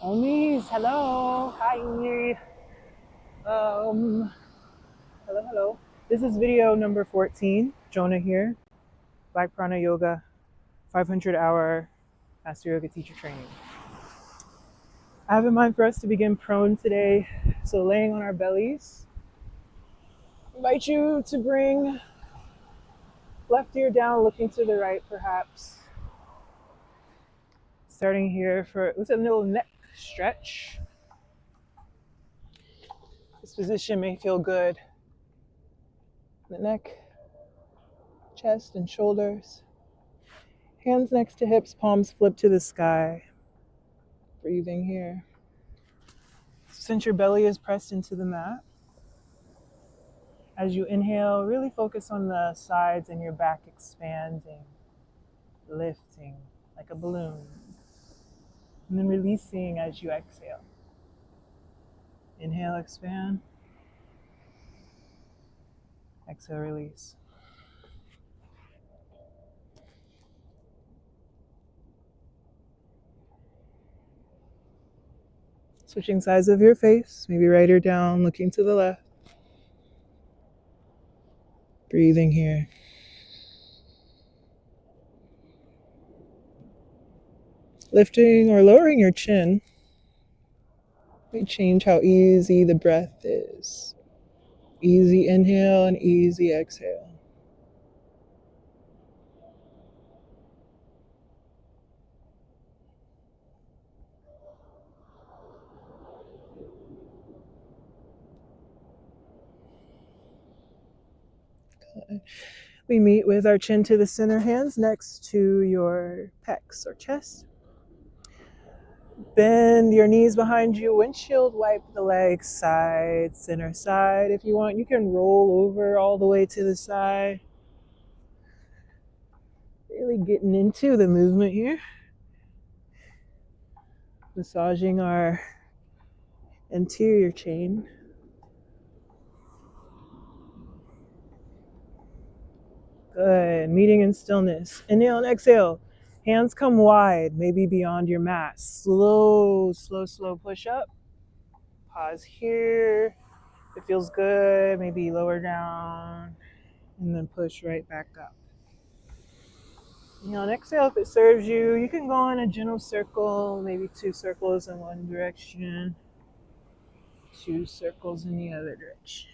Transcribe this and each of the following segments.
Homies, hello. Hi. Um, hello. This is video number 14. Jonah here. Black Prana Yoga, 500-hour Master Yoga Teacher Training. I have in mind for us to begin prone today. So laying on our bellies. Invite you to bring left ear down, looking to the right perhaps. Starting here with a little neck stretch. This position may feel good. The neck, chest, and shoulders. Hands next to hips, palms flip to the sky. Breathing here. Since your belly is pressed into the mat, as you inhale, really focus on the sides and your back expanding, lifting like a balloon. And then releasing as you exhale. Inhale, expand. Exhale, release. Switching sides of your face, maybe right ear down, looking to the left. Breathing here. Lifting or lowering your chin. We change how easy the breath is. Easy inhale and easy exhale. We meet with our chin to the center, hands next to your pecs or chest. Bend your knees behind you, windshield wipe the legs side, center side. If you want, you can roll over all the way to the side. Really getting into the movement here. Massaging our anterior chain. Good. Meeting in stillness. Inhale and exhale. Hands come wide, maybe beyond your mat. Slow push up. Pause here. If it feels good, maybe lower down and then push right back up. Inhale and exhale. If it serves you, you can go in a gentle circle, maybe 2 circles in one direction, 2 circles in the other direction.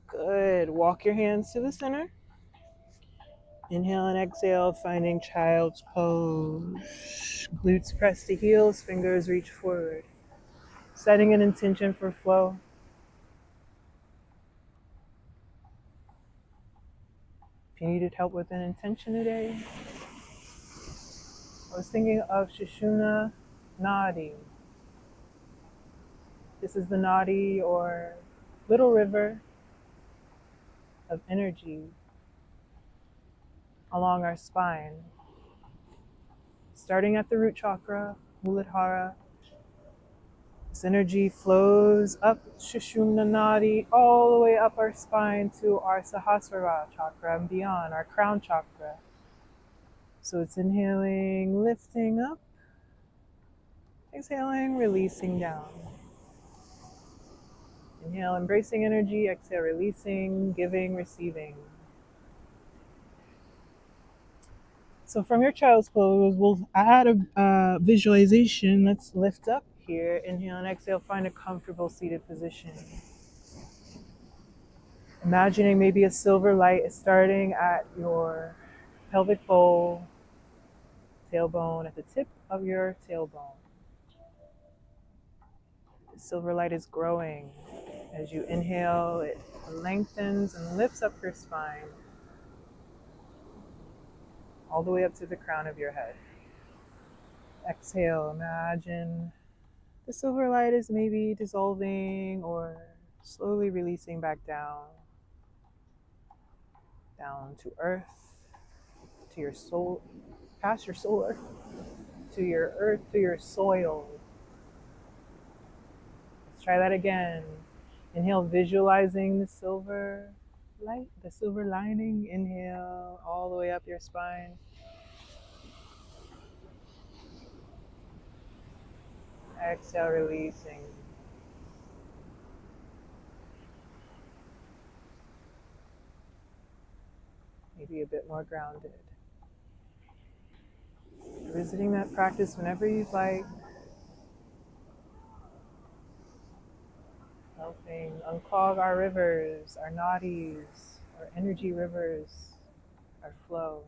Good. Walk your hands to the center. Inhale and exhale, finding child's pose. Glutes press to heels, fingers reach forward. Setting an intention for flow. If you needed help with an intention today, I was thinking of Sushumna, Nadi. This is the Nadi or little river of energy along our spine. Starting at the root chakra, Muladhara, this energy flows up Sushumna Nadi all the way up our spine to our Sahasrara chakra and beyond, our crown chakra. So it's inhaling, lifting up, exhaling, releasing down. Inhale, embracing energy, exhale, releasing, giving, receiving. So from your child's pose, we'll add a visualization. Let's lift up here. Inhale and exhale, find a comfortable seated position. Imagining maybe a silver light is starting at your pelvic bowl, tailbone, at the tip of your tailbone. The silver light is growing. As you inhale, it lengthens and lifts up your spine, all the way up to the crown of your head. Exhale, imagine the silver light is maybe dissolving or slowly releasing back down to earth, to your soul, past your solar, to your earth, to your soil. Let's try that again. Inhale, visualizing the silver light, the silver lining. Inhale all the way up your spine. Exhale, releasing. Maybe a bit more grounded. Visiting that practice whenever you'd like. Helping unclog our rivers, our nadis, our energy rivers, our flow.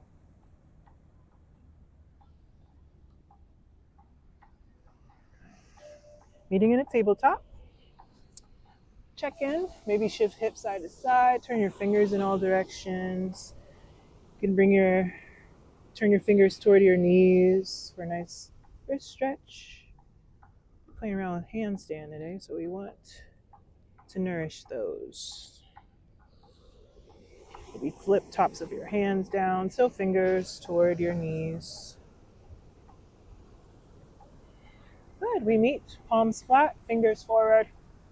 Meeting in a tabletop. Check in, maybe shift hips side to side, turn your fingers in all directions. You can turn your fingers toward your knees for a nice wrist stretch. Playing around with handstand today, so we want to nourish those. Maybe flip tops of your hands down, so fingers toward your knees. Good, we meet, palms flat, fingers forward,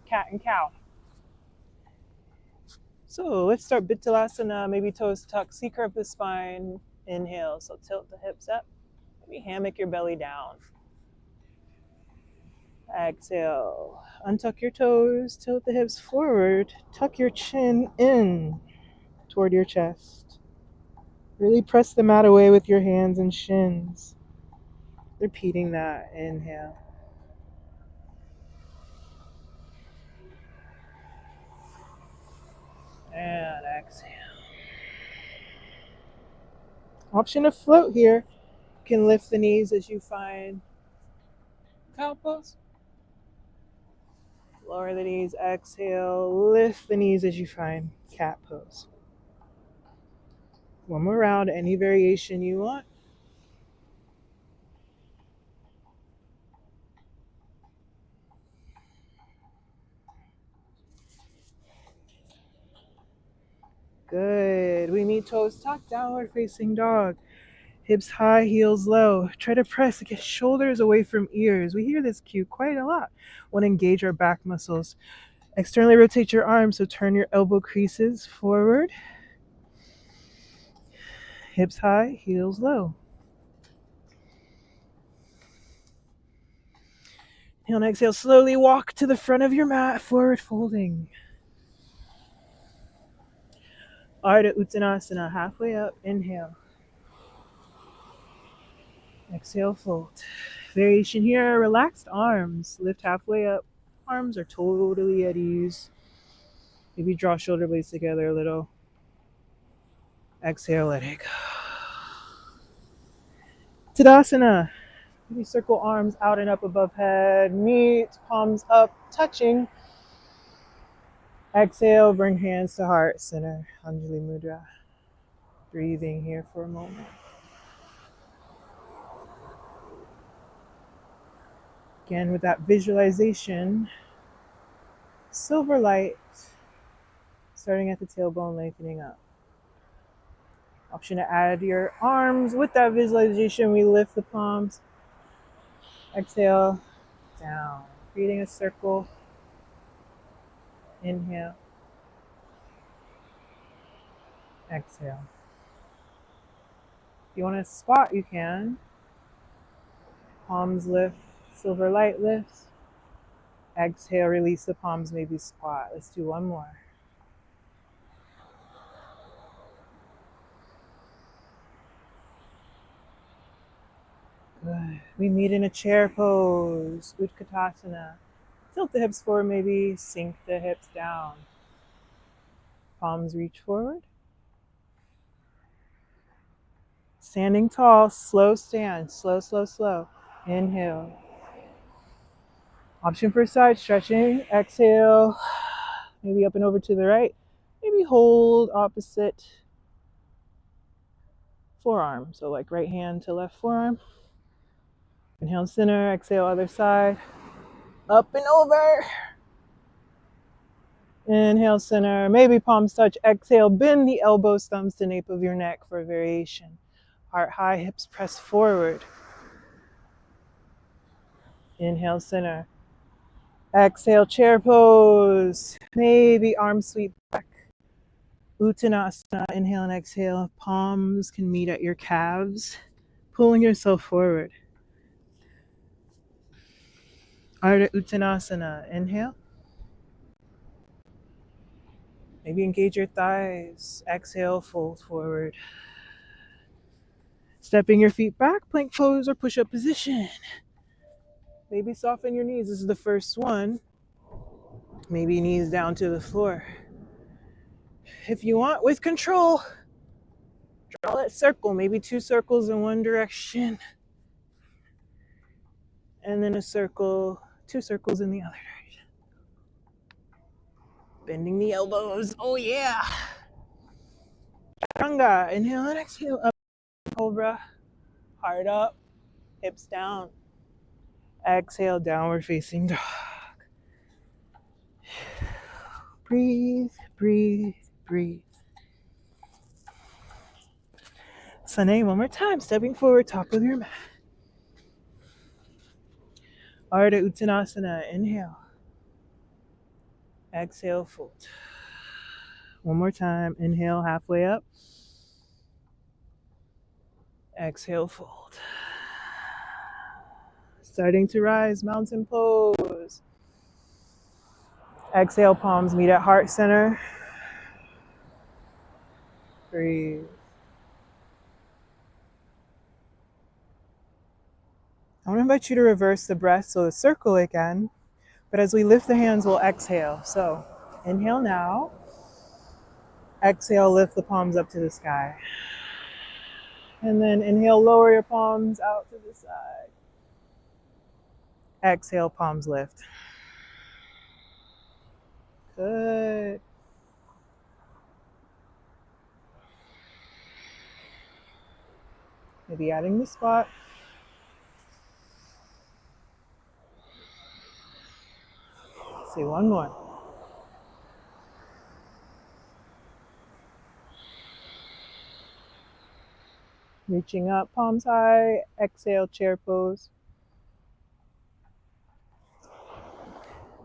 cat and cow. So let's start Bittalasana, maybe toes tuck, C-curve the spine, inhale, so tilt the hips up, maybe hammock your belly down. Exhale, untuck your toes, tilt the hips forward, tuck your chin in toward your chest. Really press the mat away with your hands and shins. Repeating that, inhale. And exhale. Option to float here. You can lift the knees as you find cow pose. Lower the knees, exhale. Lift the knees as you find cat pose. One more round, any variation you want. Good. We meet toes tucked, downward facing dog. Hips high, heels low. Try to press, get shoulders away from ears. We hear this cue quite a lot. Want to engage our back muscles. Externally rotate your arms, so turn your elbow creases forward. Hips high, heels low. Inhale and exhale, slowly walk to the front of your mat, forward folding. Ardha Uttanasana, halfway up, inhale. Exhale, fold. Variation here, relaxed arms. Lift halfway up. Arms are totally at ease. Maybe draw shoulder blades together a little. Exhale, let it go. Tadasana. Maybe circle arms out and up above head. Meet, palms up, touching. Exhale, bring hands to heart center. Anjali Mudra. Breathing here for a moment. Again, with that visualization, silver light, starting at the tailbone, lengthening up. Option to add your arms. With that visualization, we lift the palms. Exhale, down. Creating a circle. Inhale. Exhale. If you want to squat, you can. Palms lift, silver light lifts. Exhale, release the palms, maybe squat. Let's do one more. Good. We meet in a chair pose, Utkatasana. Tilt the hips forward, maybe sink the hips down. Palms reach forward. Standing tall, slow stand, slow, slow, slow. Inhale. Option for side stretching. Exhale, maybe up and over to the right. Maybe hold opposite forearm. So like right hand to left forearm. Inhale center, exhale other side. Up and over. Inhale center, maybe palms touch. Exhale, bend the elbows, thumbs to nape of your neck for variation. Heart high, hips press forward. Inhale center. Exhale, chair pose. Maybe arms sweep back. Uttanasana, inhale and exhale. Palms can meet at your calves, pulling yourself forward. Ardha Uttanasana. Inhale. Maybe engage your thighs. Exhale, fold forward. Stepping your feet back, plank pose or push-up position. Maybe soften your knees. This is the first one. Maybe knees down to the floor. If you want, with control, draw that circle. Maybe 2 circles in one direction. And then a circle, 2 circles in the other direction. Bending the elbows. Oh yeah. Chaturanga. Inhale and exhale. Up. Cobra. Heart up. Hips down. Exhale, downward facing dog. Breathe, breathe, breathe. Sane, one more time. Stepping forward, top of your mat. Ardha Uttanasana. Inhale. Exhale, fold. One more time. Inhale, halfway up. Exhale, fold. Starting to rise, mountain pose. Exhale, palms meet at heart center. Breathe. I want to invite you to reverse the breath, so the circle again. But as we lift the hands, we'll exhale. So inhale now. Exhale, lift the palms up to the sky. And then inhale, lower your palms out to the side. Exhale, palms lift. Good. Maybe adding the squat. Say one more. Reaching up, palms high. Exhale, chair pose.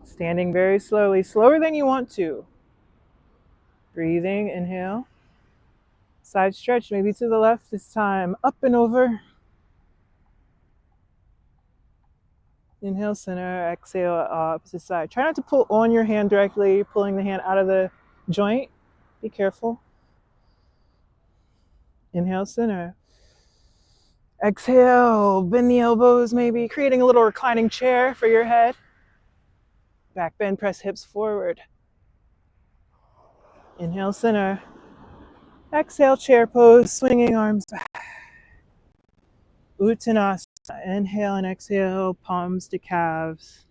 Standing very slowly, slower than you want to. Breathing, inhale. Side stretch, maybe to the left this time. Up and over. Inhale, center. Exhale, opposite side. Try not to pull on your hand directly, pulling the hand out of the joint. Be careful. Inhale, center. Exhale, bend the elbows, maybe creating a little reclining chair for your head. Back bend, press hips forward. Inhale, center. Exhale, chair pose, swinging arms back. Uttanasana. Inhale and exhale, palms to calves.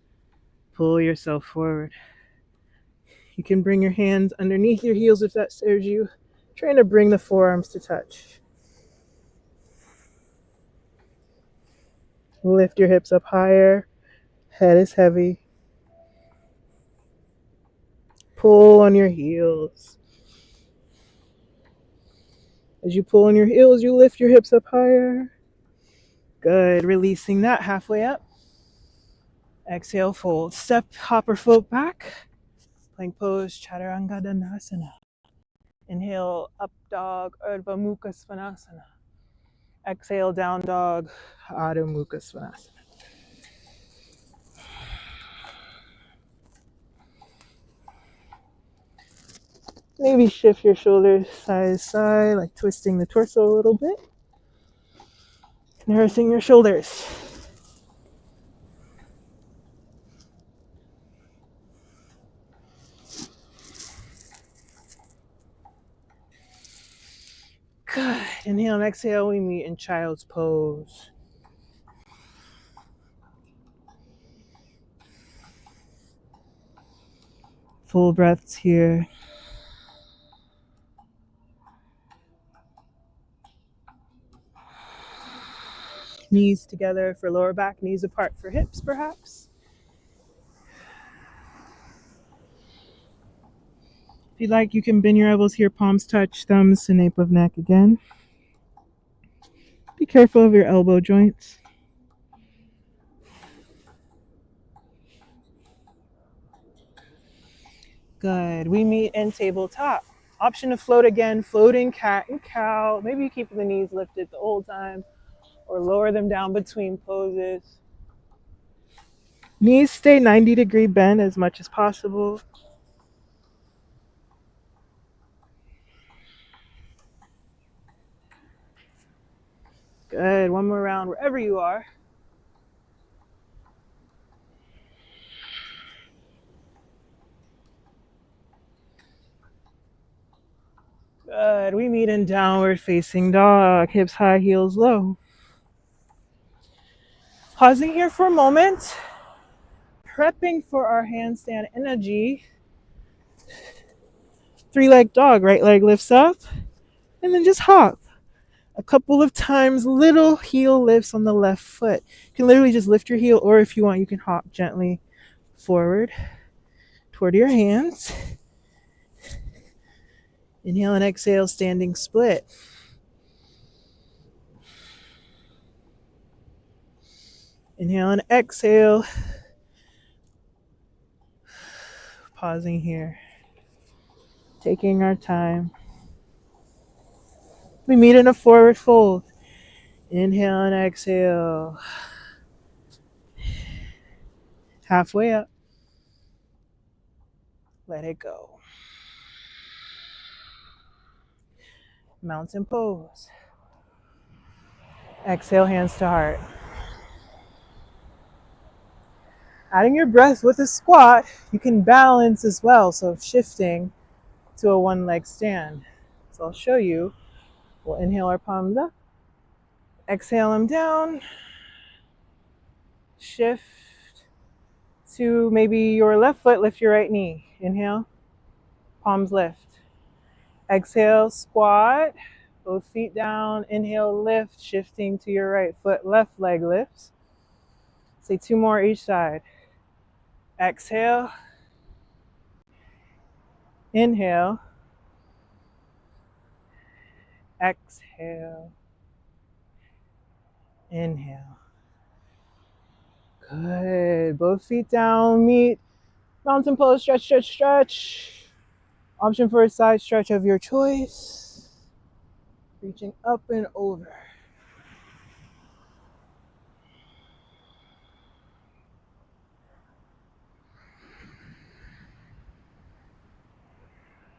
Pull yourself forward. You can bring your hands underneath your heels if that serves you. Trying to bring the forearms to touch. Lift your hips up higher. Head is heavy. Pull on your heels. As you pull on your heels, you lift your hips up higher. Good. Releasing that halfway up. Exhale, fold. Step, hop or float back. Plank pose, Chaturanga Dandasana. Inhale, up dog, Urdhva Mukha Svanasana. Exhale, down dog, Adho Mukha Svanasana. Maybe shift your shoulders side to side, like twisting the torso a little bit. Nourishing your shoulders. Good. Inhale and exhale, we meet in child's pose. Full breaths here. Knees together for lower back, knees apart for hips, perhaps. If you'd like, you can bend your elbows here, palms touch, thumbs to nape of neck again. Be careful of your elbow joints. Good. We meet in tabletop. Option to float again, floating cat and cow. Maybe you keep the knees lifted the whole time or lower them down between poses. Knees stay 90-degree bend as much as possible. Good. One more round wherever you are. Good. We meet in downward facing dog. Hips high, heels low. Pausing here for a moment. Prepping for our handstand energy. 3-leg dog. Right leg lifts up. And then just hop. A couple of times, little heel lifts on the left foot. You can literally just lift your heel, or if you want, you can hop gently forward toward your hands. Inhale and exhale, standing split. Inhale and exhale. Pausing here. Taking our time. We meet in a forward fold. Inhale and exhale. Halfway up. Let it go. Mountain pose. Exhale, hands to heart. Adding your breath with a squat, you can balance as well. So shifting to a one-leg stand. So I'll show you. We'll inhale our palms up. Exhale them down. Shift to maybe your left foot, lift your right knee. Inhale, palms lift. Exhale, squat, both feet down. Inhale, lift, shifting to your right foot, left leg lifts. Say 2 more each side. Exhale, inhale, exhale, inhale. Good. Both feet down, meet. Mountain pose, stretch, stretch, stretch. Option for a side stretch of your choice. Reaching up and over.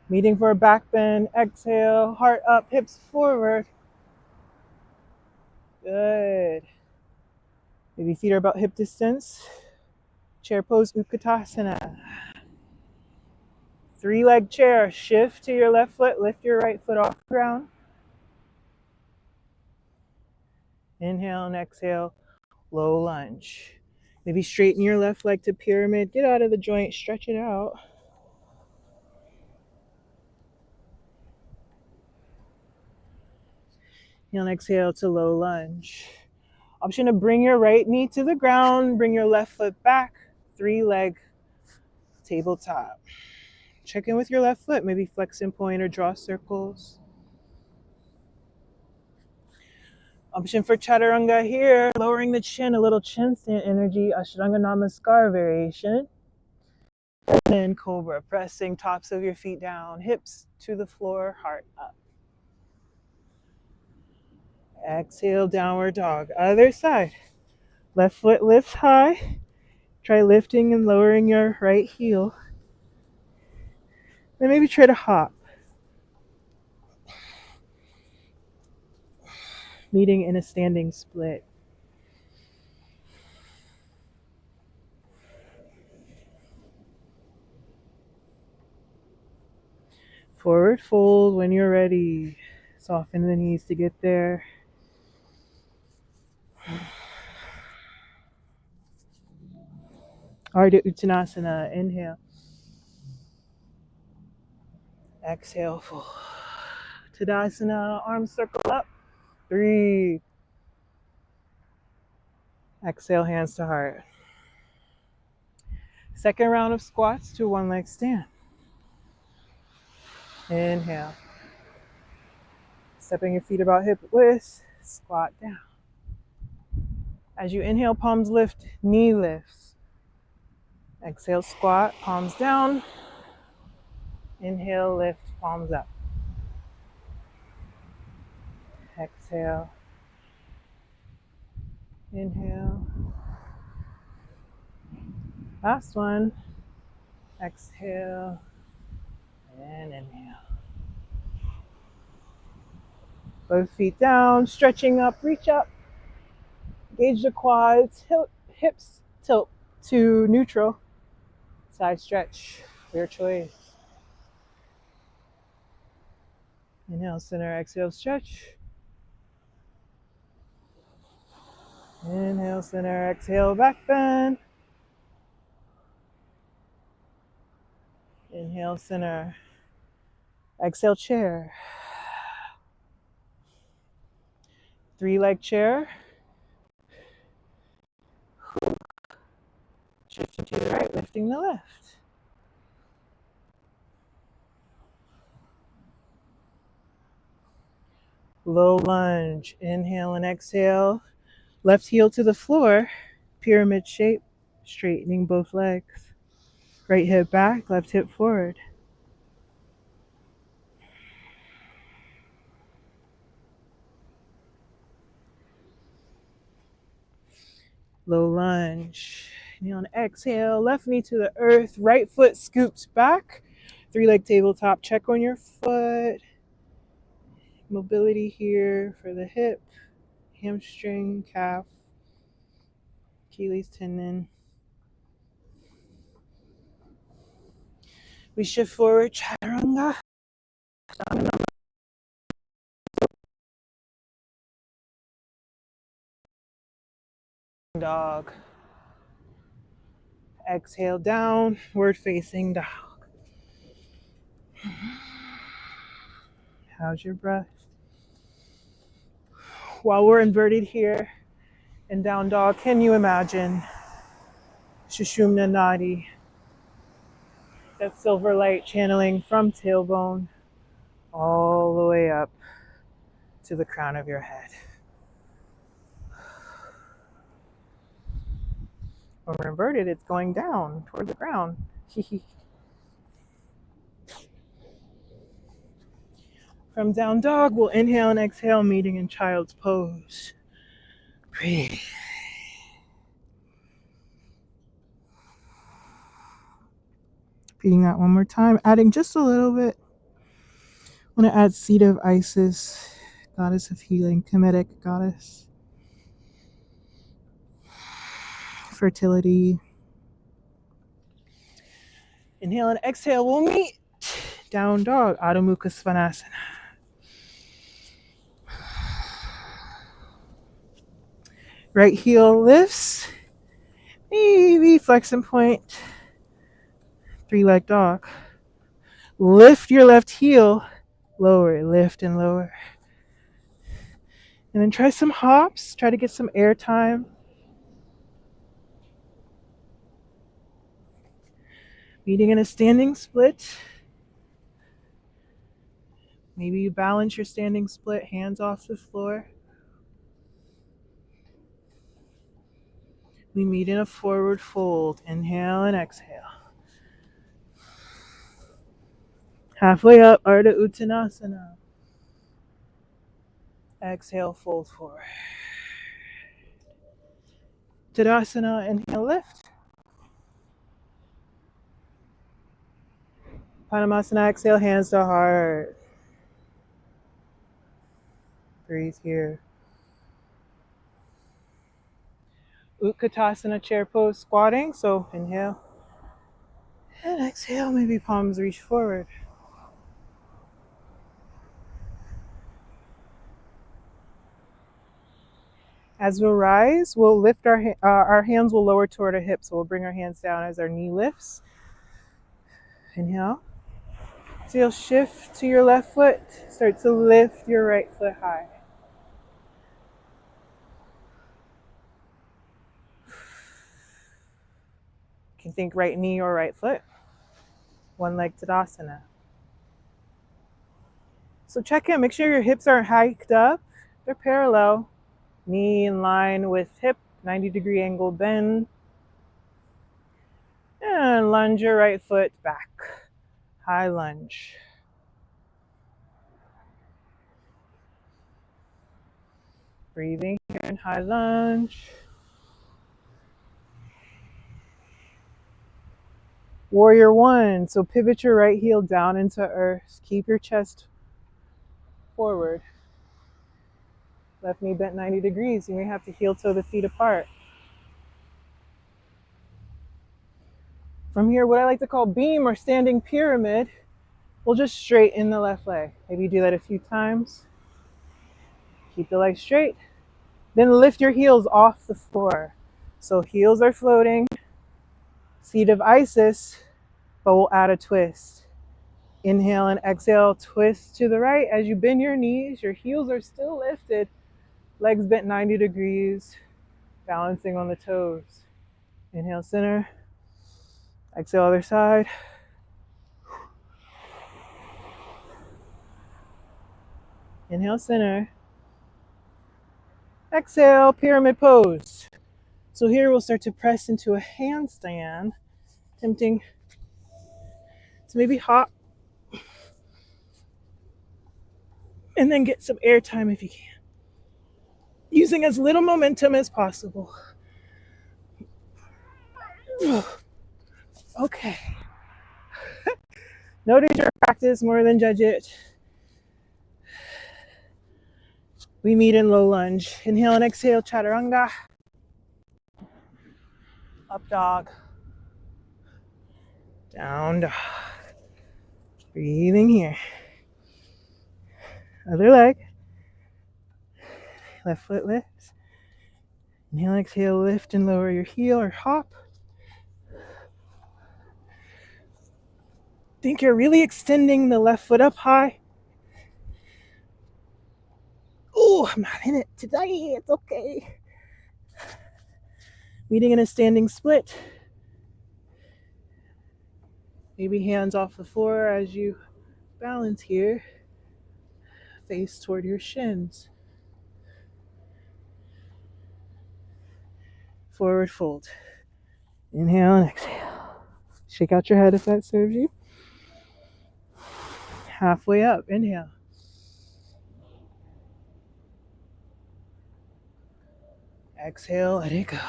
Meeting for a back bend. Exhale, heart up, hips forward. Good. Maybe feet are about hip distance. Chair pose, Utkatasana. 3-leg chair. Shift to your left foot. Lift your right foot off the ground. Inhale and exhale. Low lunge. Maybe straighten your left leg to pyramid. Get out of the joint. Stretch it out. Inhale and exhale to low lunge. Option to bring your right knee to the ground. Bring your left foot back. 3-leg tabletop. Check in with your left foot. Maybe flex and point or draw circles. Option for chaturanga here. Lowering the chin, a little chin stand energy. Ashtanga Namaskar variation. And then cobra. Pressing tops of your feet down. Hips to the floor. Heart up. Exhale, downward dog. Other side. Left foot lifts high. Try lifting and lowering your right heel. Then maybe try to hop. Meeting in a standing split. Forward fold when you're ready. Soften the knees to get there. Ardha Uttanasana. Inhale. Exhale, fold. Tadasana, arms circle up. 3. Exhale, hands to heart. Second round of squats to one-leg stand. Inhale. Stepping your feet about hip width. Squat down. As you inhale, palms lift, knee lifts. Exhale, squat, palms down. Inhale, lift, palms up. Exhale. Inhale. Last one. Exhale and inhale. Both feet down, stretching up, reach up. Gauge the quads, hips tilt to neutral. Side stretch, your choice. Inhale, center, exhale, stretch. Inhale, center, exhale, back bend. Inhale, center. Exhale, chair. 3-leg chair. Shifting to the right, lifting the left. Low lunge. Inhale and exhale. Left heel to the floor. Pyramid shape. Straightening both legs. Right hip back, left hip forward. Low lunge. Inhale and exhale. Left knee to the earth. Right foot scoops back. 3-leg tabletop. Check on your foot. Mobility here for the hip, hamstring, calf, Achilles tendon. We shift forward, chaturanga. Dog. Exhale, downward facing dog. How's your breath? While we're inverted here in down dog, can you imagine Sushumna Nadi, that silver light channeling from tailbone all the way up to the crown of your head? When we're inverted, it's going down toward the ground. From down dog, we'll inhale and exhale, meeting in child's pose. Breathe. Repeating that one more time, adding just a little bit. I want to add seed of Isis, goddess of healing, Kemetic goddess, fertility. Inhale and exhale, we'll meet down dog, Adho Mukha Svanasana. Right heel lifts, maybe flex and point. 3-leg dog. Lift your left heel, lower, lift and lower. And then try some hops, try to get some air time. Meeting in a standing split. Maybe you balance your standing split, hands off the floor. We meet in a forward fold. Inhale and exhale. Halfway up, Ardha Uttanasana. Exhale, fold forward. Tadasana, inhale, lift. Padmasana, exhale, hands to heart. Breathe here. Utkatasana, chair pose, squatting. So inhale and exhale, maybe palms reach forward. As we rise, we'll lift our hands will lower toward our hips. So we'll bring our hands down as our knee lifts. Inhale. So you'll shift to your left foot. Start to lift your right foot high. You can think right knee or right foot. 1-leg Tadasana. So check in. Make sure your hips aren't hiked up. They're parallel. Knee in line with hip. 90-degree angle bend. And lunge your right foot back. High lunge. Breathing here in high lunge. Warrior one. So pivot your right heel down into earth. Keep your chest forward. Left knee bent 90 degrees. You may have to heel toe the feet apart. From here, what I like to call beam or standing pyramid, we'll just straighten the left leg. Maybe do that a few times. Keep the leg straight. Then lift your heels off the floor. So heels are floating. Seat of Isis, but we'll add a twist. Inhale and exhale, twist to the right. As you bend your knees, your heels are still lifted. Legs bent 90 degrees, balancing on the toes. Inhale, center. Exhale, other side. Inhale, center. Exhale, pyramid pose. So here we'll start to press into a handstand, attempting to maybe hop and then get some air time if you can. Using as little momentum as possible. Okay. Notice your practice more than judge it. We meet in low lunge. Inhale and exhale, chaturanga. Up dog. Down dog. Breathing here. Other leg. Left foot lifts. Inhale, exhale, lift and lower your heel or hop. Think you're really extending the left foot up high. Oh, I'm not in it today. It's okay. Meeting in a standing split. Maybe hands off the floor as you balance here. Face toward your shins. Forward fold. Inhale and exhale. Shake out your head if that serves you. Halfway up. Inhale. Exhale, let it go.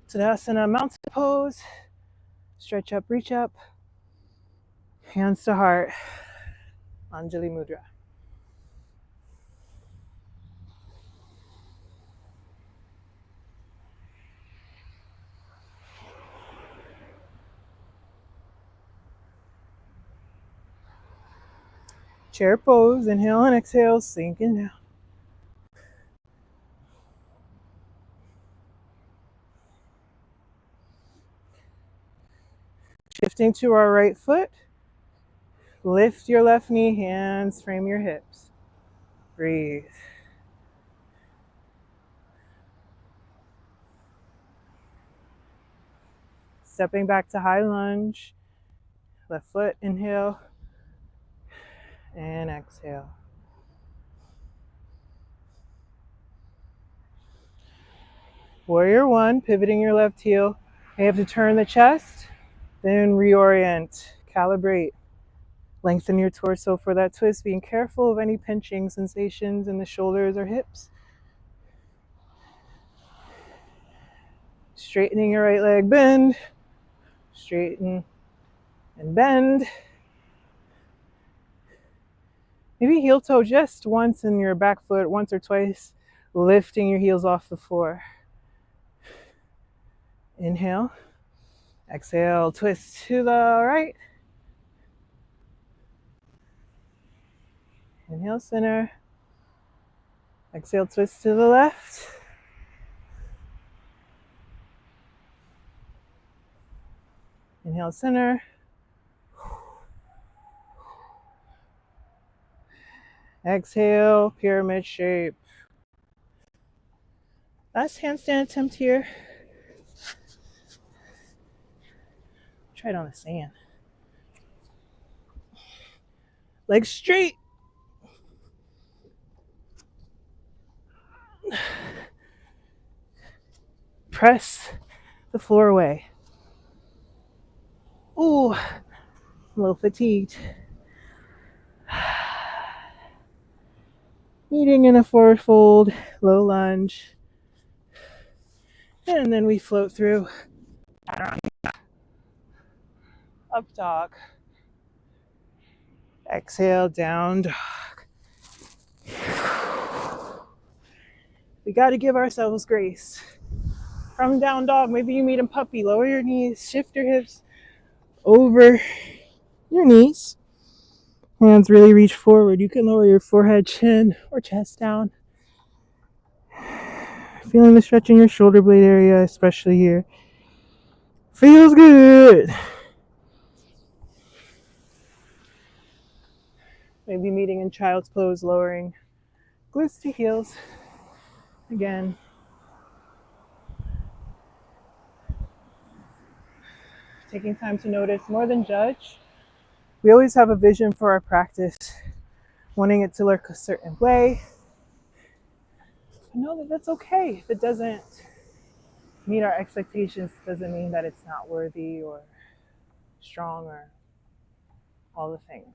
Tadasana, mountain pose. Stretch up, reach up. Hands to heart. Anjali Mudra. Chair pose. Inhale and exhale, sinking down. Shifting to our right foot. Lift your left knee, hands frame your hips. Breathe. Stepping back to high lunge. Left foot, inhale and exhale. Warrior one, pivoting your left heel. You have to turn the chest, then reorient, calibrate. Lengthen your torso for that twist, being careful of any pinching sensations in the shoulders or hips. Straightening your right leg, bend. Straighten and bend. Maybe heel toe just once in your back foot, once or twice, lifting your heels off the floor. Inhale. Exhale, twist to the right. Inhale, center. Exhale, twist to the left. Inhale, center. Exhale, pyramid shape. Last handstand attempt here. Try it on the sand. Legs straight. Press the floor away. Ooh, I'm a little fatigued. Meeting in a forward fold, low lunge. And then we float through Up dog. Exhale, down dog. We got to give ourselves grace. From down dog, maybe you meet a puppy. Lower your knees, shift your hips over your knees. Hands really reach forward. You can lower your forehead, chin, or chest down. Feeling the stretch in your shoulder blade area, especially here. Feels good. Maybe meeting in child's pose, lowering glutes to heels. Again. Taking time to notice more than judge. We always have a vision for our practice, wanting it to look a certain way. But know that that's okay. If it doesn't meet our expectations, it doesn't mean that it's not worthy or strong or all the things.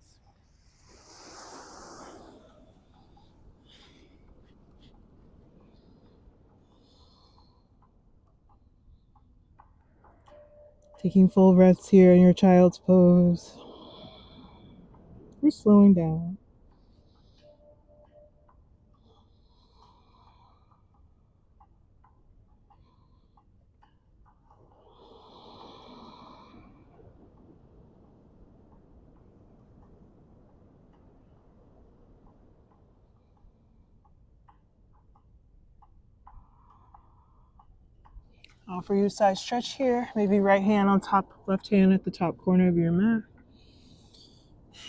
Taking full breaths here in your child's pose. We're slowing down. Offer you a side stretch here. Maybe right hand on top, left hand at the top corner of your mat.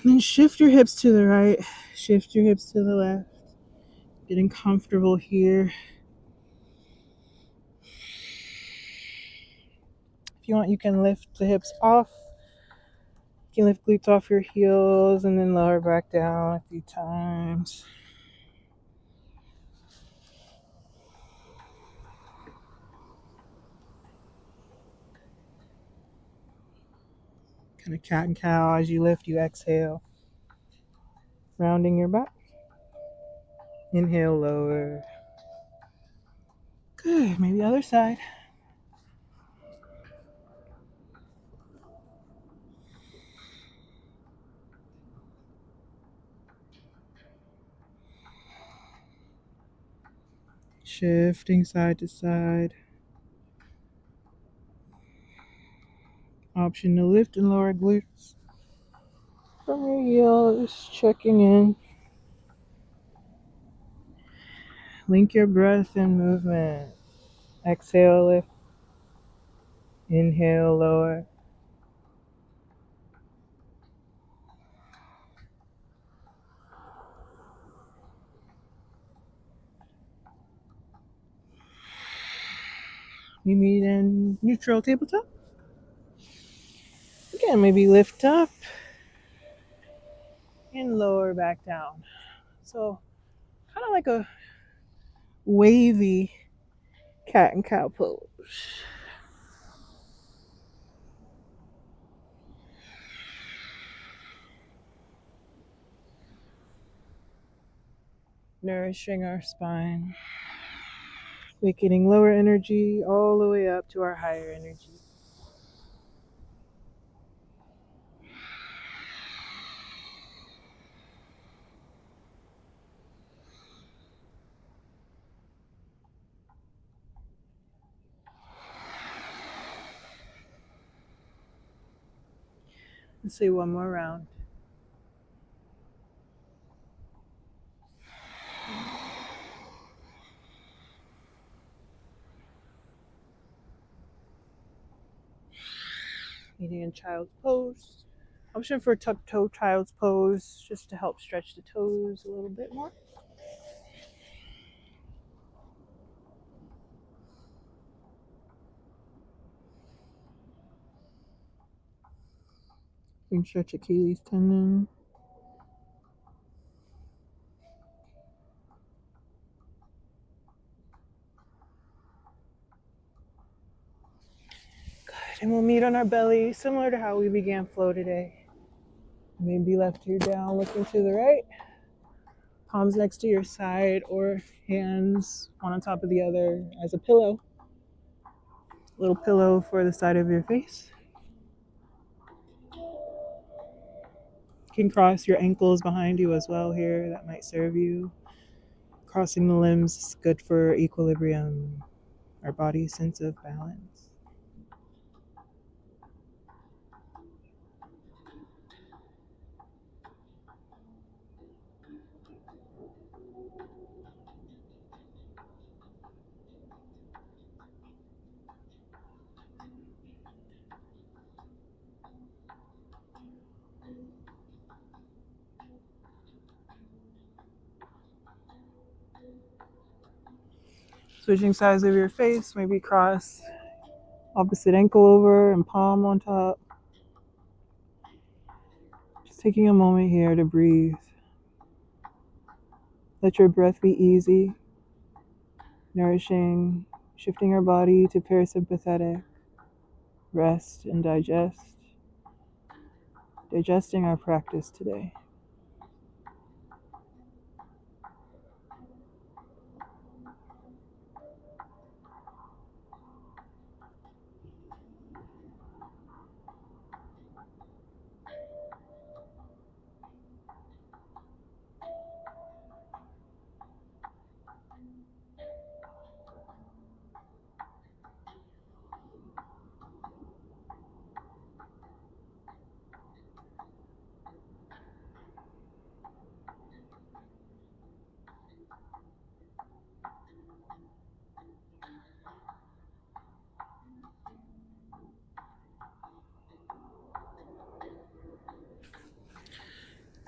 And then shift your hips to the right, shift your hips to the left. Getting comfortable here. If you want, you can lift the hips off. You can lift glutes off your heels and then lower back down a few times. Kind of cat and cow. As you lift, you exhale. Rounding your back. Inhale, lower. Good. Maybe other side. Shifting side to side. Option to lift and lower glutes from your heels. Checking in. Link your breath and movement. Exhale, lift. Inhale, lower. We meet in neutral tabletop. Again, maybe lift up and lower back down. So kind of like a wavy cat and cow pose. Nourishing our spine. Awakening lower energy all the way up to our higher energy. Let's say one more round. Meeting in child's pose. Option for tuck toe child's pose, just to help stretch the toes a little bit more. You can stretch Achilles tendon. Good, and we'll meet on our belly, similar to how we began flow today. Maybe left ear down, looking to the right. Palms next to your side or hands one on top of the other as a pillow. Little pillow for the side of your face. You can cross your ankles behind you as well here. That might serve you. Crossing the limbs is good for equilibrium, our body's sense of balance. Switching sides of your face, maybe cross opposite ankle over and palm on top. Just taking a moment here to breathe. Let your breath be easy, nourishing, shifting our body to parasympathetic, rest and digest, digesting our practice today.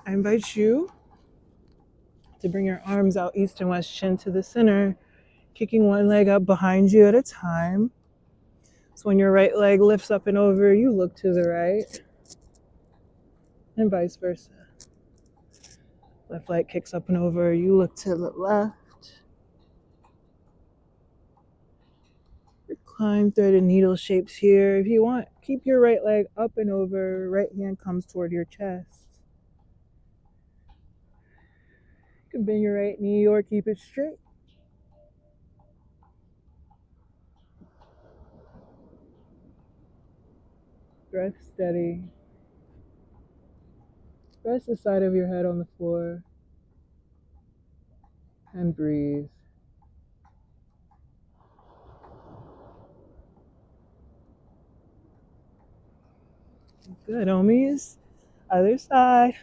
I invite you to bring your arms out east and west, chin to the center, kicking one leg up behind you at a time. So when your right leg lifts up and over, you look to the right, and vice versa. Left leg kicks up and over, you look to the left. Recline threaded needle shapes here. If you want, keep your right leg up and over, right hand comes toward your chest. You can bend your right knee or keep it straight. Breath steady. Rest the side of your head on the floor and breathe. Good, homies. Other side.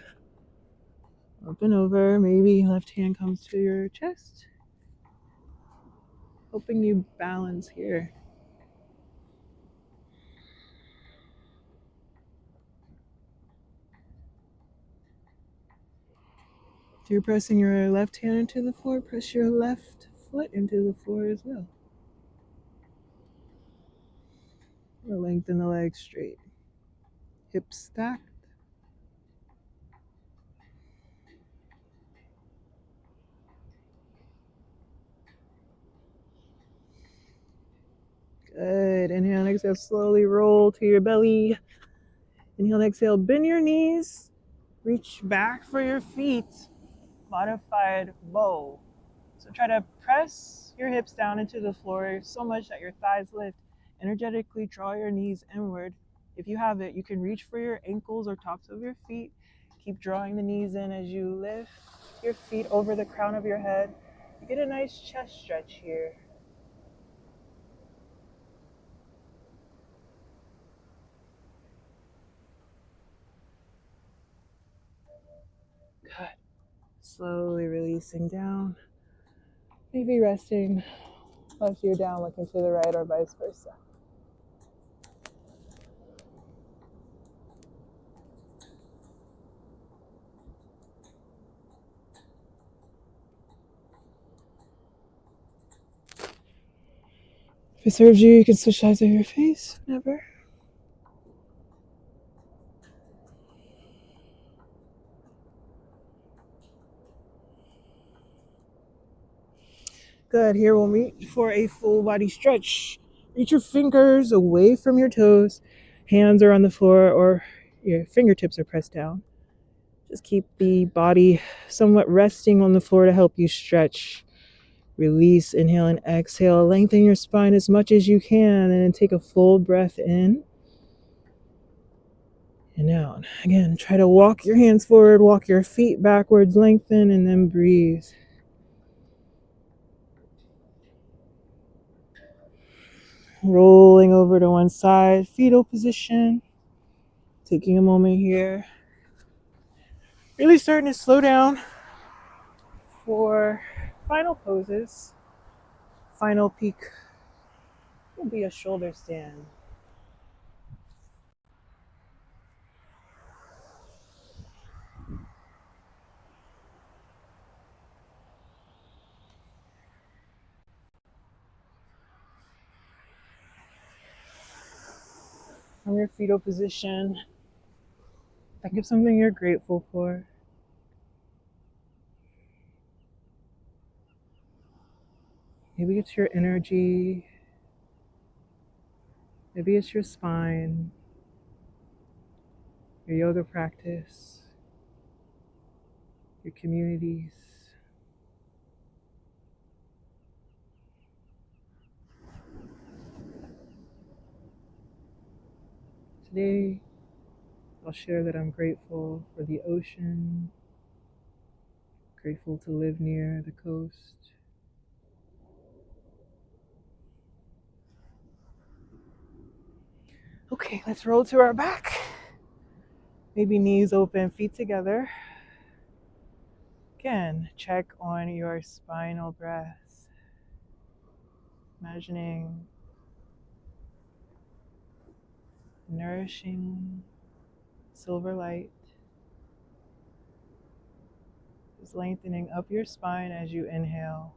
Up and over. Maybe left hand comes to your chest. Helping you balance here. If you're pressing your left hand into the floor, press your left foot into the floor as well. Or lengthen the legs straight. Hips stacked. Good. Inhale and exhale. Slowly roll to your belly. Inhale and exhale. Bend your knees. Reach back for your feet. Modified bow. So try to press your hips down into the floor so much that your thighs lift. Energetically draw your knees inward. If you have it, you can reach for your ankles or tops of your feet. Keep drawing the knees in as you lift your feet over the crown of your head. You get a nice chest stretch here. Good. Slowly releasing down. Maybe resting while you're down, looking to the right or vice versa. If it serves you, you can switch sides of your face whenever. Good. Here we'll meet for a full body stretch. Reach your fingers away from your toes. Hands are on the floor or your fingertips are pressed down. Just keep the body somewhat resting on the floor to help you stretch. Release, inhale and exhale. Lengthen your spine as much as you can, and then take a full breath in and out. Again, try to walk your hands forward, walk your feet backwards, lengthen, and then breathe. Rolling over to one side, fetal position. Taking a moment here. Really starting to slow down for final poses. Final peak will be a shoulder stand. From your fetal position, think of something you're grateful for. Maybe it's your energy. Maybe it's your spine, your yoga practice, your communities. Today, I'll share that I'm grateful for the ocean, grateful to live near the coast. Okay, let's roll to our back. Maybe knees open, feet together. Again, check on your spinal breath. Imagining nourishing silver light is lengthening up your spine as you inhale,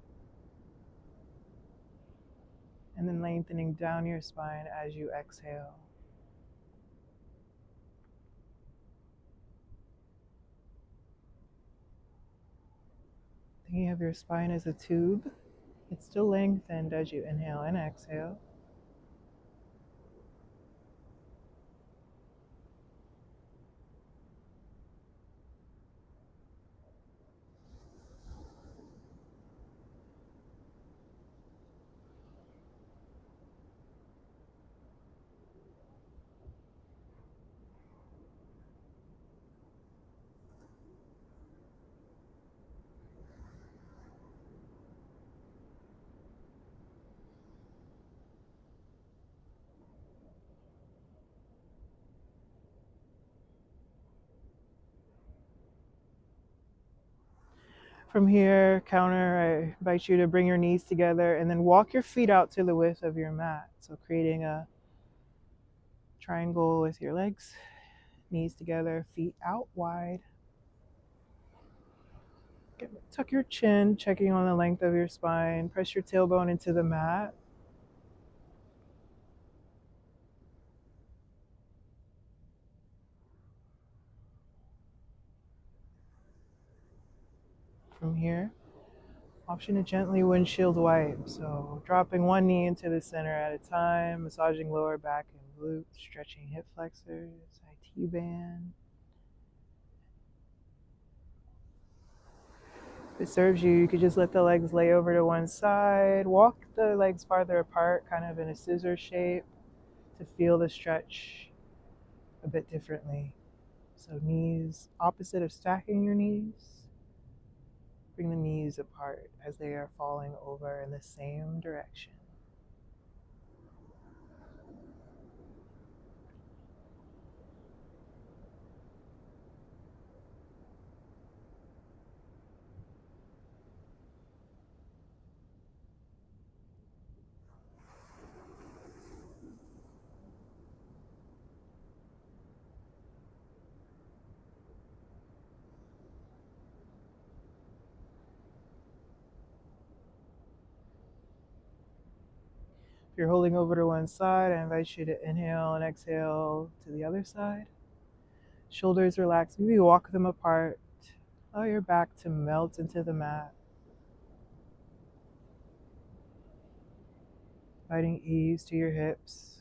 and then lengthening down your spine as you exhale. Thinking of your spine as a tube, it's still lengthened as you inhale and exhale. From here, counter, I invite you to bring your knees together and then walk your feet out to the width of your mat. So creating a triangle with your legs, knees together, feet out wide. Tuck your chin, checking on the length of your spine. Press your tailbone into the mat. From here, option to gently windshield wipe. So dropping one knee into the center at a time, massaging lower back and glutes, stretching hip flexors, IT band. If it serves you, you could just let the legs lay over to one side. Walk the legs farther apart, kind of in a scissor shape, to feel the stretch a bit differently. So knees opposite of stacking your knees. Bring the knees apart as they are falling over in the same direction. If you're holding over to one side, I invite you to inhale and exhale to the other side. Shoulders relax, maybe walk them apart. Allow your back to melt into the mat. Inviting ease to your hips.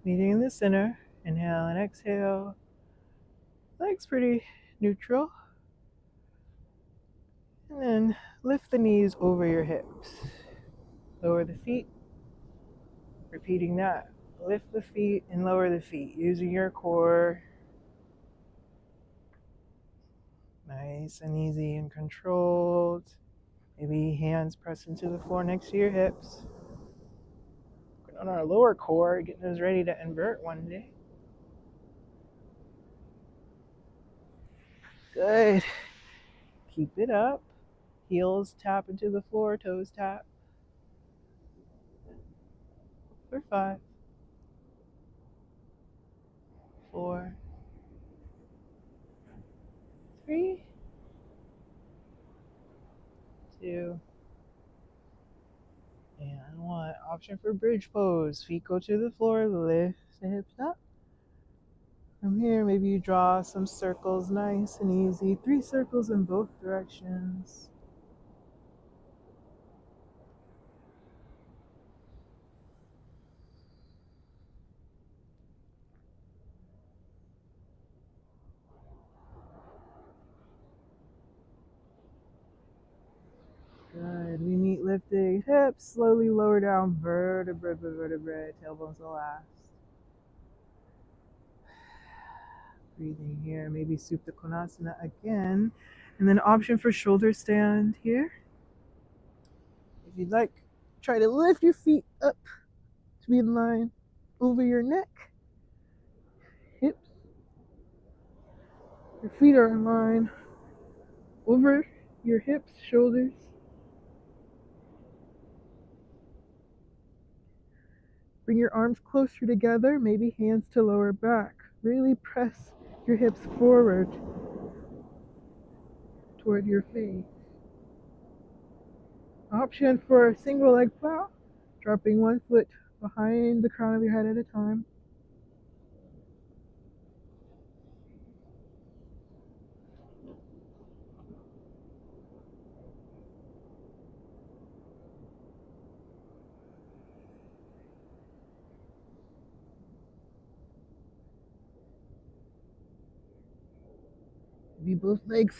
Meeting in the center. Inhale and exhale. Legs pretty neutral. And then lift the knees over your hips. Lower the feet. Repeating that. Lift the feet and lower the feet using your core. Nice and easy and controlled. Maybe hands press into the floor next to your hips. On our lower core, getting us ready to invert one day. Good. Keep it up. Heels tap into the floor, toes tap. For 5, 4, 3, 2, and 1. Option for bridge pose. Feet go to the floor, lift the hips up. From here, maybe you draw some circles, nice and easy. 3 circles in both directions. Good. We meet lifting hips, slowly lower down vertebrae by vertebrae, tailbones will last. Breathing here, maybe Supta Konasana again. And then option for shoulder stand here. If you'd like, try to lift your feet up to be in line over your neck, hips. Your feet are in line over your hips, shoulders. Bring your arms closer together, maybe hands to lower back. Really press your hips forward toward your face. Option for a single leg plow, dropping one foot behind the crown of your head at a time. Maybe both legs.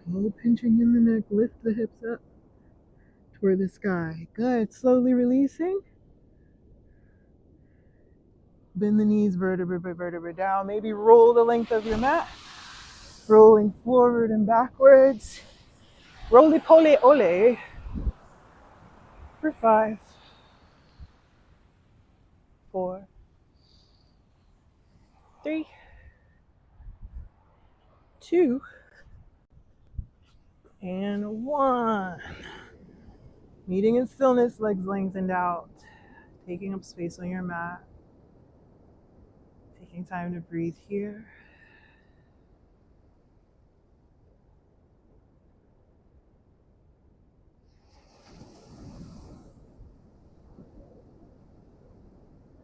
No pinching in the neck, lift the hips up toward the sky. Good, slowly releasing. Bend the knees vertebra by vertebra down. Maybe roll the length of your mat. Rolling forward and backwards. Roly poly ole. For 5, 4, 3, 2, and 1. Meeting in stillness, legs lengthened out. Taking up space on your mat. Taking time to breathe here.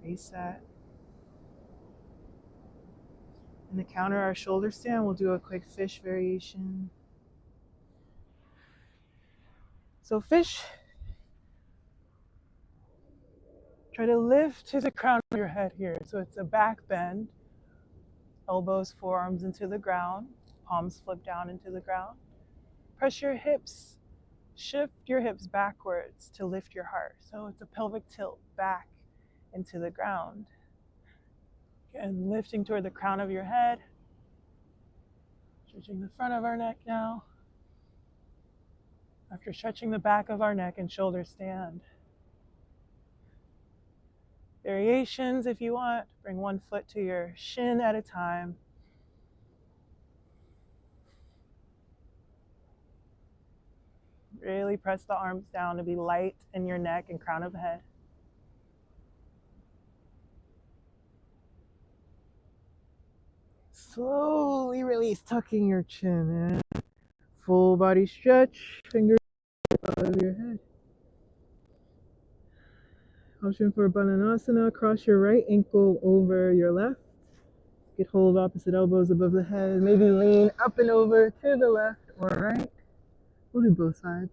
Reset. And to counter our shoulder stand, we'll do a quick fish variation. So fish, try to lift to the crown of your head here. So it's a back bend. Elbows, forearms into the ground. Palms flip down into the ground. Press your hips. Shift your hips backwards to lift your heart. So it's a pelvic tilt back into the ground. And lifting toward the crown of your head. Stretching the front of our neck now. After stretching the back of our neck and shoulder stand. Variations if you want. Bring one foot to your shin at a time. Really press the arms down to be light in your neck and crown of the head. Slowly release, tucking your chin in. Full body stretch, fingers above your head. Option for Bandhanasana, cross your right ankle over your left. Get hold of opposite elbows above the head. Maybe lean up and over to the left or right. We'll do both sides.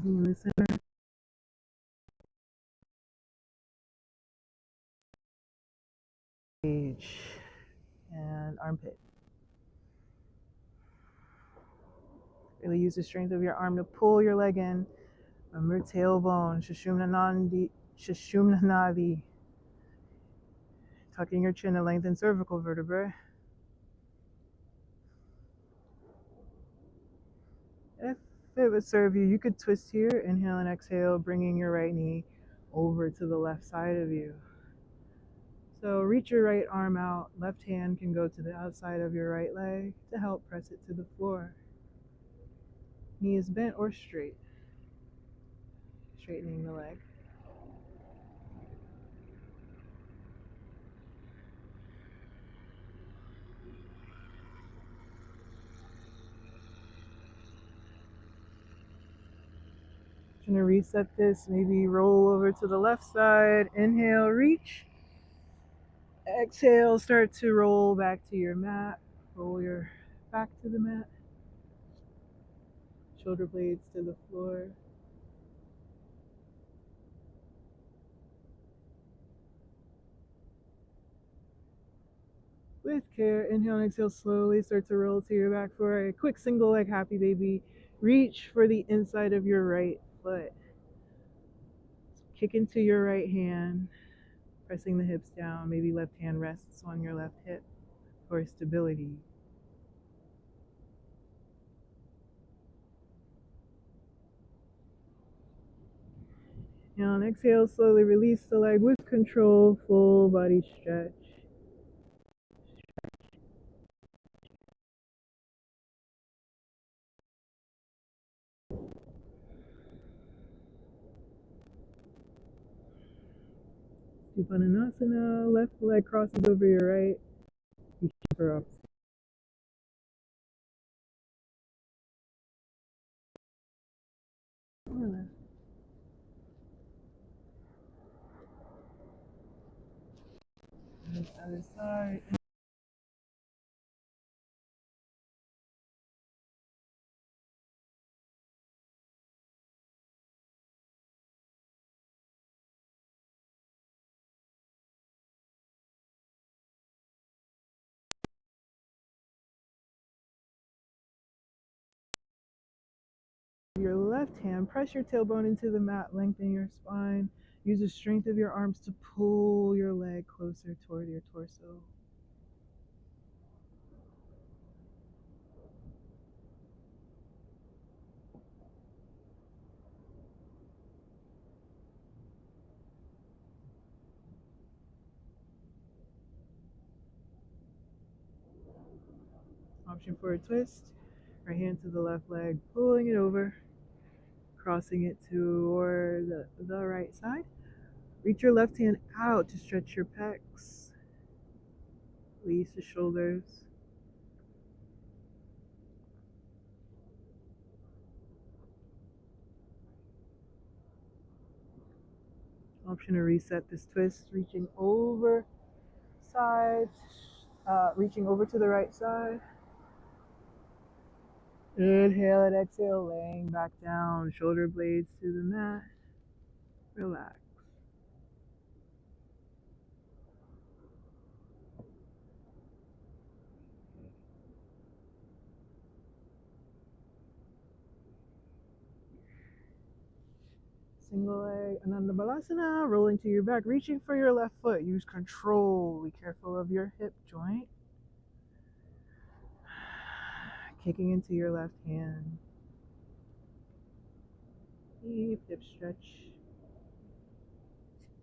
Be in the center. Page and armpit. Really use the strength of your arm to pull your leg in. Remember tailbone, Sushumna Nadi. Tucking your chin to lengthen cervical vertebrae. If it would serve you, you could twist here, inhale and exhale, bringing your right knee over to the left side of you. So reach your right arm out, left hand can go to the outside of your right leg to help press it to the floor. Knee is bent or straight, straightening the leg. Gonna reset this, maybe roll over to the left side, inhale, reach. Exhale, start to roll back to your mat. Roll your back to the mat. Shoulder blades to the floor. With care, inhale and exhale slowly. Start to roll to your back for a quick single leg happy baby. Reach for the inside of your right foot. Kick into your right hand, pressing the hips down. Maybe left hand rests on your left hip for stability. And exhale, slowly release the leg with control, full body stretch. Supinanasana, left leg crosses over your right. You keep her up. Other side. Your left hand, press your tailbone into the mat, lengthen your spine. Use the strength of your arms to pull your leg closer toward your torso. Option for a twist. Right hand to the left leg, pulling it over, crossing it toward the right side. Reach your left hand out to stretch your pecs. Release the shoulders. Option to reset this twist, reaching over side, reaching over to the right side. Inhale and exhale, laying back down, shoulder blades to the mat. Relax. Single leg, Ananda Balasana, rolling to your back, reaching for your left foot. Use control. Be careful of your hip joint. Kicking into your left hand. Deep hip stretch.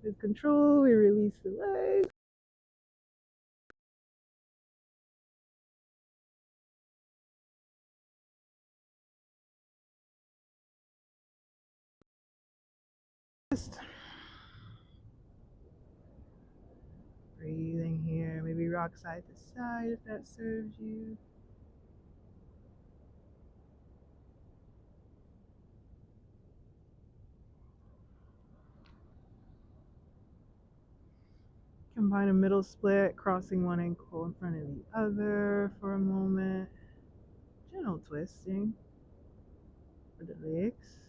With control, we release the leg. Breathing here. Maybe rock side to side if that serves you. Combine a middle split, crossing one ankle in front of the other for a moment. Gentle twisting for the legs.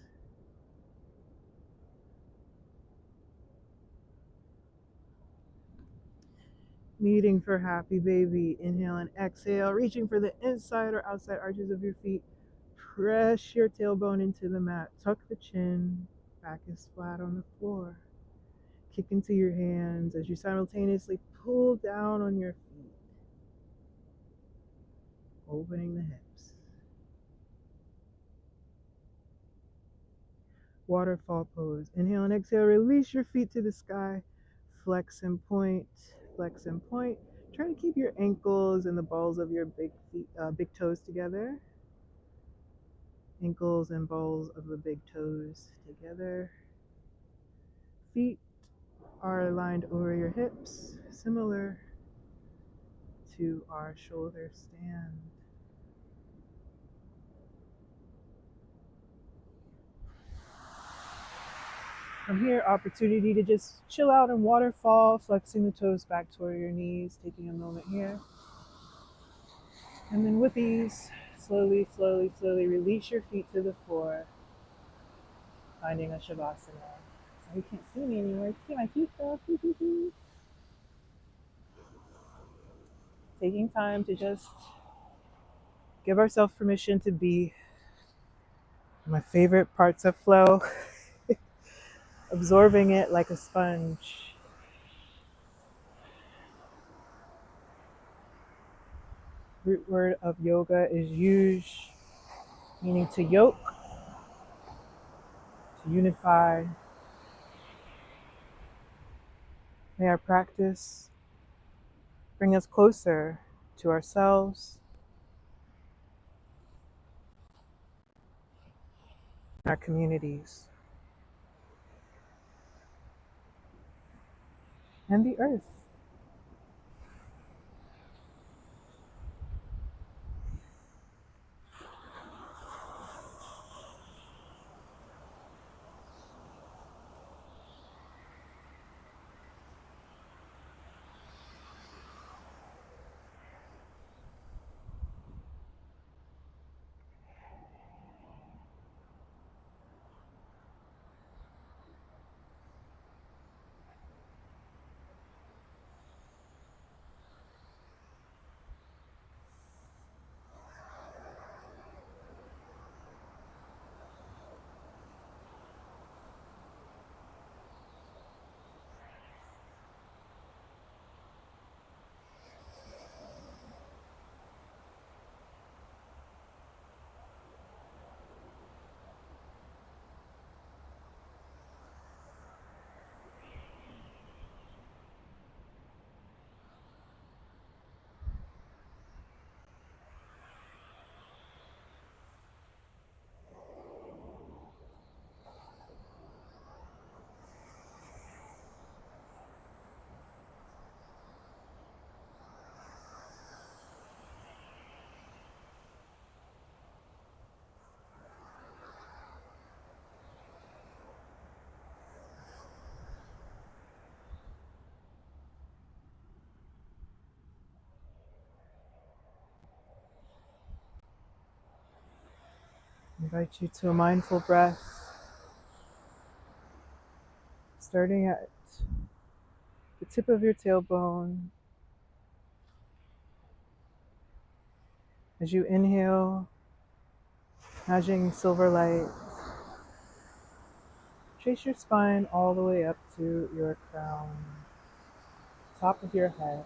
Meeting for happy baby. Inhale and exhale, reaching for the inside or outside arches of your feet. Press your tailbone into the mat. Tuck the chin. Back is flat on the floor. Kick into your hands as you simultaneously pull down on your feet, opening the hips. Waterfall pose. Inhale and exhale, release your feet to the sky. Flex and point, flex and point. Try to keep your ankles and the balls of your big toes together. Ankles and balls of the big toes together. Feet are aligned over your hips, similar to our shoulder stand. From here, opportunity to just chill out and waterfall, flexing the toes back toward your knees, taking a moment here. And then with ease, slowly, slowly, slowly release your feet to the floor, finding a Shavasana. So you can't see me anymore. You can see my feet though. Taking time to just give ourselves permission to be. My favorite parts of flow, absorbing it like a sponge. Root word of yoga is yuj, meaning to yoke, to unify. May our practice bring us closer to ourselves, our communities, and the earth. I invite you to a mindful breath, starting at the tip of your tailbone. As you inhale, imagining silver light, trace your spine all the way up to your crown, top of your head.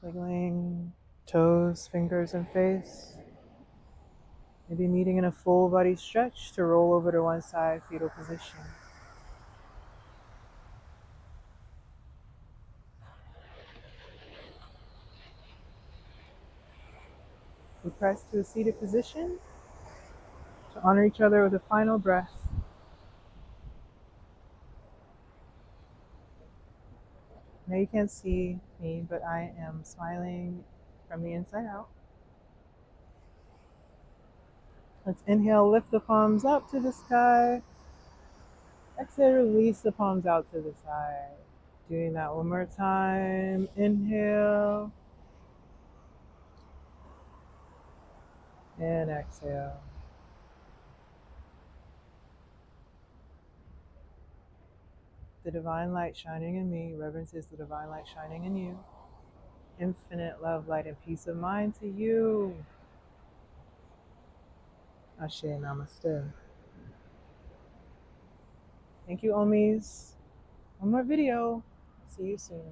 Wiggling toes, fingers, and face. Maybe meeting in a full body stretch to roll over to one side, fetal position. We press to a seated position to honor each other with a final breath. Now you can't see me, but I am smiling from the inside out. Let's inhale, lift the palms up to the sky. Exhale, release the palms out to the side. Doing that one more time. Inhale and exhale. The divine light shining in me reverences the divine light shining in you. Infinite love, light, and peace of mind to you. Ashe, namaste. Thank you, Omis. One more video. See you soon.